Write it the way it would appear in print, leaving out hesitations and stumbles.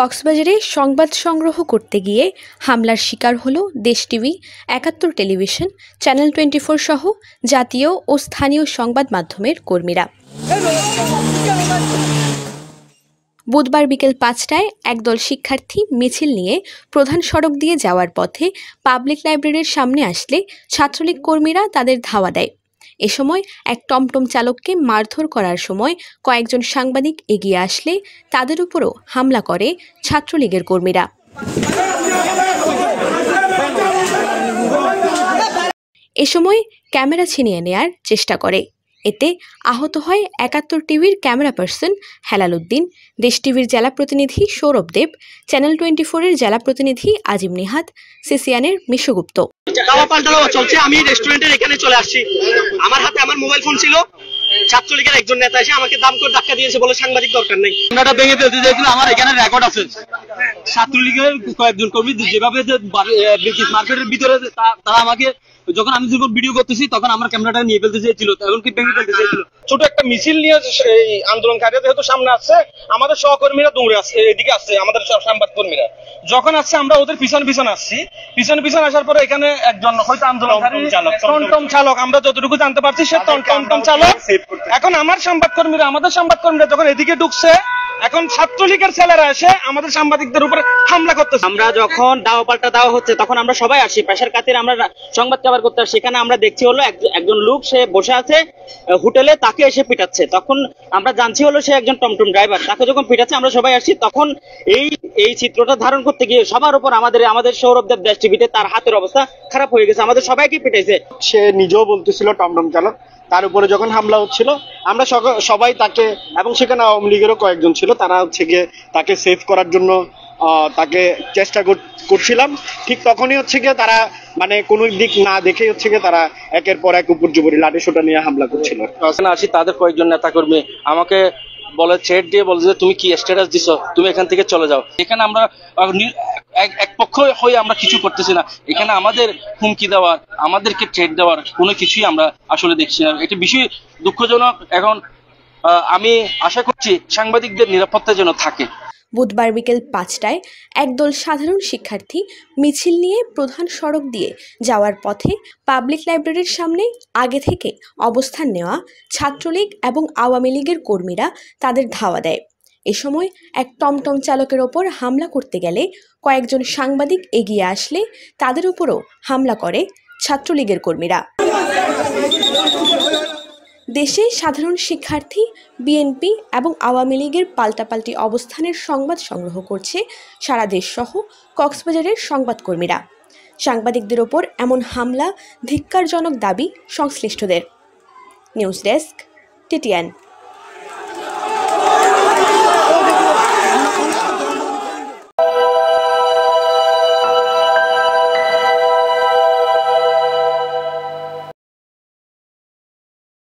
কক্সবাজারে সংবাদ সংগ্রহ করতে গিয়ে হামলার শিকার হল দেশ টিভি, ৭১ টেলিভিশন, চ্যানেল 24 সহ জাতীয় ও স্থানীয় সংবাদ মাধ্যমের কর্মীরা। বুধবার বিকেল ৫টায় একদল শিক্ষার্থী মিছিল নিয়ে প্রধান সড়ক দিয়ে যাওয়ার পথে পাবলিক লাইব্রেরির সামনে আসলে ছাত্রলীগ কর্মীরা তাদের ধাওয়া দেয়। এ সময় এক টমটম চালককে মারধর করার সময় কয়েকজন সাংবাদিক এগিয়ে আসলে তাদের উপরও হামলা করে ছাত্রলীগের কর্মীরা। এ সময় ক্যামেরা ছিনিয়ে নেয়ার চেষ্টা করে। এতে আহত হয় ৭১ টিভির ক্যামেরা পার্সন হেলাল উদ্দিন, দেশ টিভির জেলা প্রতিনিধি সৌরভ দেব, চ্যানেল 24-এর জেলা প্রতিনিধি আজিম নিহাত, সিসিয়ানের মিশুগুপ্ত। চলছে, আমি রেস্টুরেন্টের এখানে চলে আসছি। আমার হাতে আমার মোবাইল ফোন ছিল। ছাত্রলীগের একজন নেতা এসে আমাকে দাম করে ধাক্কা দিয়েছে, বলে সাংবাদিক দরকার নেই। আমরা ভেঙে ফেলতে চাইছিল, আমার এখানে রেকর্ড আছে। ছাত্রলীগের কয়েকজন কর্মী যেভাবে মার্কেটের ভিতরে তারা আমাকে যখন আমি ভিডিও করতেছি তখন আমার ক্যামেরাটা নিয়ে ফেলতে চেয়েছিল, এমনকি ভেঙে ফেলতে চেয়েছিল। ছোট একটা মিছিল নিয়ে এই আন্দোলনকারীরা যেহেতু সামনে আসছে, আমাদের সহকর্মীরা দৌড়ে আসছে, এদিকে আসছে আমাদের সংবাদ কর্মীরা। যখন আসছে আমরা ওদের পিছন আসছি। পিছন আসার পরে এখানে একজন হয়তো আন্দোলনকারী টমটম চালক, আমরা যতটুকু জানতে পারছি সে টমটম চালক। এখন আমাদের সংবাদকর্মীরা যখন এদিকে ঢুকছে, এখন ছাত্রলীগের ছেলেরা এসে আমাদের সাংবাদিকদের উপরে হামলা করতেছে। আমরা যখন দাওয়া পাল্টা দেওয়া হচ্ছে তখন আমরা সবাই আসি, পেশার খাতিরে আমরা সংবাদ কভার করতে আসি। সেখানে আমরা দেখছি হলো একজন লোক, সে বসে আছে হোটেলে, তাকে এসে পিটাচ্ছে। তখন আমরা জানছি হলো সে একজন টমটম ড্রাইভার। তাকে যখন পিটাচ্ছে আমরা সবাই আসি, তখন এই চিত্রটা ধারণ করতে গিয়ে সবার উপর আমাদের সৌরভ দেব দেশ টিভিতে তার হাতের অবস্থা খারাপ হয়ে গেছে, আমাদের সবাইকে পিটাইছে। সে নিজেও বলতেছিল টমটম চালক, তার উপরে যখন হামলা হচ্ছিল আমরা সবাই তাকে, এবং সেখানে আওয়ামী লীগেরও কয়েকজন ছিল, তারা হচ্ছে গিয়ে তাকে সেভ করার জন্য তাকে চেষ্টা করছিলাম। ঠিক তখনই হচ্ছে গিয়ে তারা মানে কোনো দিক না দেখে হচ্ছে গিয়ে তারা একের পর এক উপর্যুপরি লাঠি সোটা নিয়ে হামলা করছিল। আসি তাদের কয়েকজন নেতাকর্মী আমাকে বলে, চেট দিয়ে বলে যে তুমি কি স্ট্যাটাস দিছো, তুমি এখান থেকে চলে যাও। এখানে আমরা এক পক্ষ হয়ে আমরা কিছু করতেছি না। এখানে আমাদের হুমকি দেওয়ার, আমাদেরকে থ্রেট দেওয়ার কোনো কিছুই আমরা আসলে দেখছি না। এটি বিষয় দুঃখজনক। এখন আমি আশা করছি সাংবাদিকদের নিরাপত্তা যেন থাকে। বুধবার বিকেল ৫টায় একদল সাধারণ শিক্ষার্থী মিছিল নিয়ে প্রধান সড়ক দিয়ে যাওয়ার পথে পাবলিক লাইব্রেরির সামনে আগে থেকে অবস্থান নেওয়া ছাত্রলীগ এবং আওয়ামী লীগের কর্মীরা তাদের ধাওয়া দেয়। এ সময় এক টমটম চালকের ওপর হামলা করতে গেলে কয়েকজন সাংবাদিক এগিয়ে আসলে তাদের উপরও হামলা করে ছাত্রলীগের কর্মীরা। দেশে সাধারণ শিক্ষার্থী, বিএনপি এবং আওয়ামী লীগের পাল্টাপাল্টি অবস্থানের সংবাদ সংগ্রহ করছে সারা দেশসহ কক্সবাজারের সংবাদকর্মীরা। সাংবাদিকদের ওপর এমন হামলা ধিক্কারজনক দাবি সংশ্লিষ্টদের। News desk, TTN.